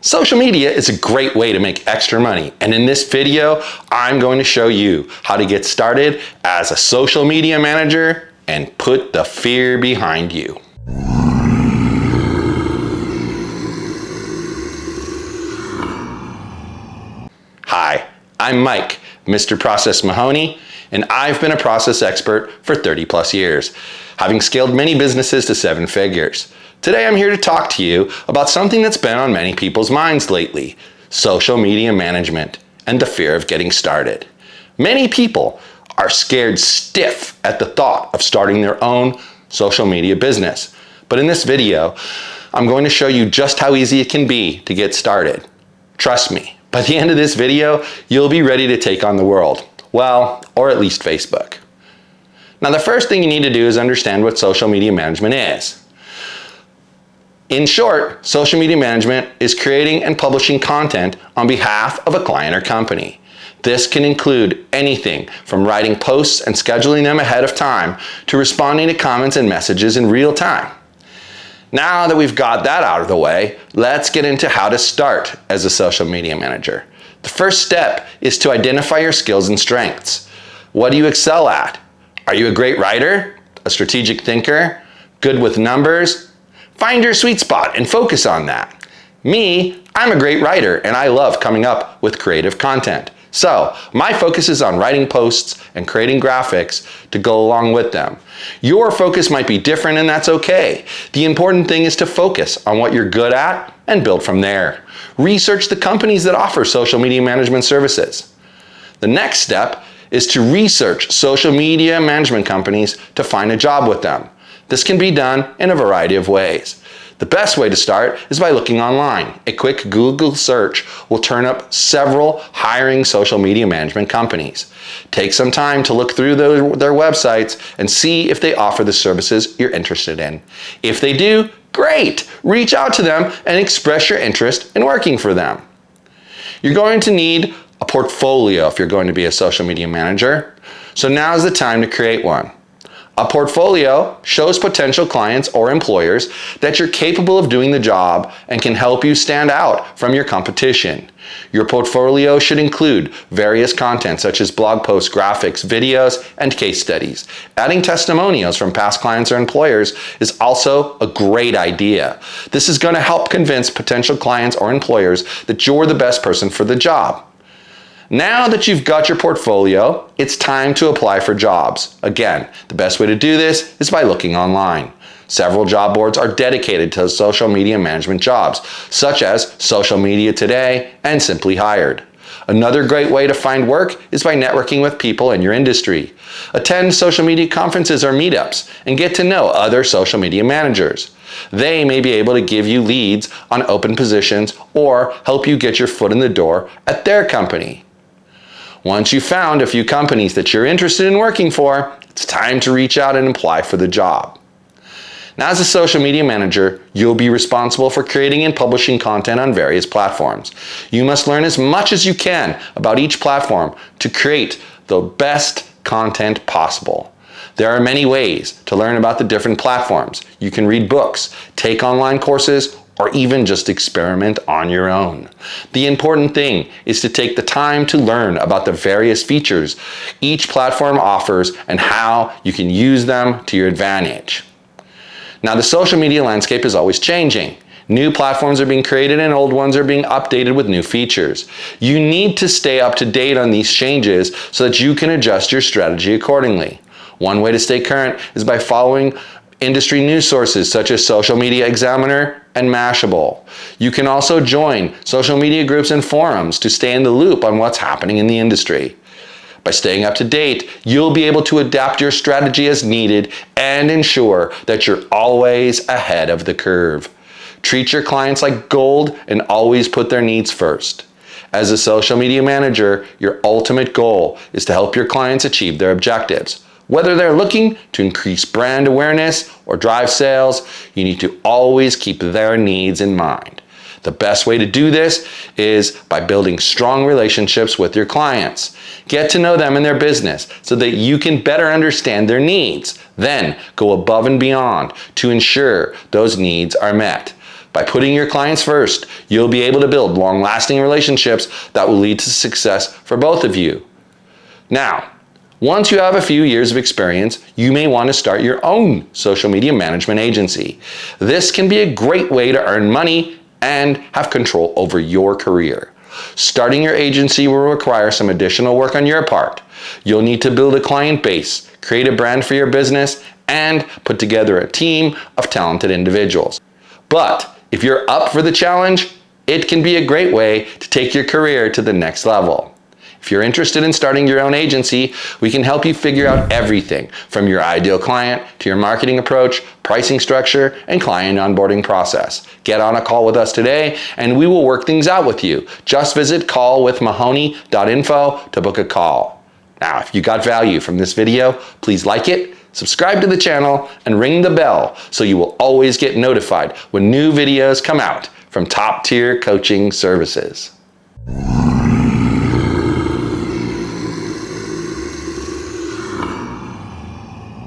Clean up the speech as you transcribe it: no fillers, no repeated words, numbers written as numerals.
Social media is a great way to make extra money, and in this video, I'm going to show you how to get started as a social media manager and put the fear behind you. Hi, I'm Mike, Mr. Process Mahoney, and I've been a process expert for 30 plus years, having scaled many businesses to 7 figures. Today I'm here to talk to you about something that's been on many people's minds lately: social media management and the fear of getting started. Many people are scared stiff at the thought of starting their own social media business. But in this video, I'm going to show you just how easy it can be to get started. Trust me, by the end of this video, you'll be ready to take on the world. Well, or at least Facebook. Now, the first thing you need to do is understand what social media management is. In short, social media management is creating and publishing content on behalf of a client or company. This can include anything from writing posts and scheduling them ahead of time to responding to comments and messages in real time. Now that we've got that out of the way, let's get into how to start as a social media manager. The first step is to identify your skills and strengths. What do you excel at? Are you a great writer? A strategic thinker? Good with numbers? Find your sweet spot and focus on that. Me, I'm a great writer and I love coming up with creative content. So my focus is on writing posts and creating graphics to go along with them. Your focus might be different and that's okay. The important thing is to focus on what you're good at and build from there. Research the companies that offer social media management services. The next step is to research social media management companies to find a job with them. This can be done in a variety of ways. The best way to start is by looking online. A quick Google search will turn up several hiring social media management companies. Take some time to look through their websites and see if they offer the services you're interested in. If they do, great! Reach out to them and express your interest in working for them. You're going to need a portfolio if you're going to be a social media manager. So now's the time to create one. A portfolio shows potential clients or employers that you're capable of doing the job and can help you stand out from your competition. Your portfolio should include various content such as blog posts, graphics, videos, and case studies. Adding testimonials from past clients or employers is also a great idea. This is going to help convince potential clients or employers that you're the best person for the job. Now that you've got your portfolio, it's time to apply for jobs. Again, the best way to do this is by looking online. Several job boards are dedicated to social media management jobs, such as Social Media Today and Simply Hired. Another great way to find work is by networking with people in your industry. Attend social media conferences or meetups and get to know other social media managers. They may be able to give you leads on open positions or help you get your foot in the door at their company. Once you've found a few companies that you're interested in working for, it's time to reach out and apply for the job. Now, as a social media manager, you'll be responsible for creating and publishing content on various platforms. You must learn as much as you can about each platform to create the best content possible. There are many ways to learn about the different platforms. You can read books, take online courses, or even just experiment on your own. The important thing is to take the time to learn about the various features each platform offers and how you can use them to your advantage. Now, the social media landscape is always changing. New platforms are being created and old ones are being updated with new features. You need to stay up to date on these changes so that you can adjust your strategy accordingly. One way to stay current is by following industry news sources such as Social Media Examiner and Mashable. You can also join social media groups and forums to stay in the loop on what's happening in the industry. By staying up to date, you'll be able to adapt your strategy as needed and ensure that you're always ahead of the curve. Treat your clients like gold and always put their needs first. As a social media manager, your ultimate goal is to help your clients achieve their objectives. Whether they're looking to increase brand awareness or drive sales, you need to always keep their needs in mind. The best way to do this is by building strong relationships with your clients. Get to know them and their business so that you can better understand their needs. Then go above and beyond to ensure those needs are met. By putting your clients first, you'll be able to build long-lasting relationships that will lead to success for both of you. Now, once you have a few years of experience, you may want to start your own social media management agency. This can be a great way to earn money and have control over your career. Starting your agency will require some additional work on your part. You'll need to build a client base, create a brand for your business, and put together a team of talented individuals. But if you're up for the challenge, it can be a great way to take your career to the next level. If you're interested in starting your own agency, we can help you figure out everything from your ideal client to your marketing approach, pricing structure, and client onboarding process. Get on a call with us today and we will work things out with you. Just visit callwithmahoney.info to book a call. Now, if you got value from this video, please like it, subscribe to the channel, and ring the bell so you will always get notified when new videos come out from top-tier coaching services.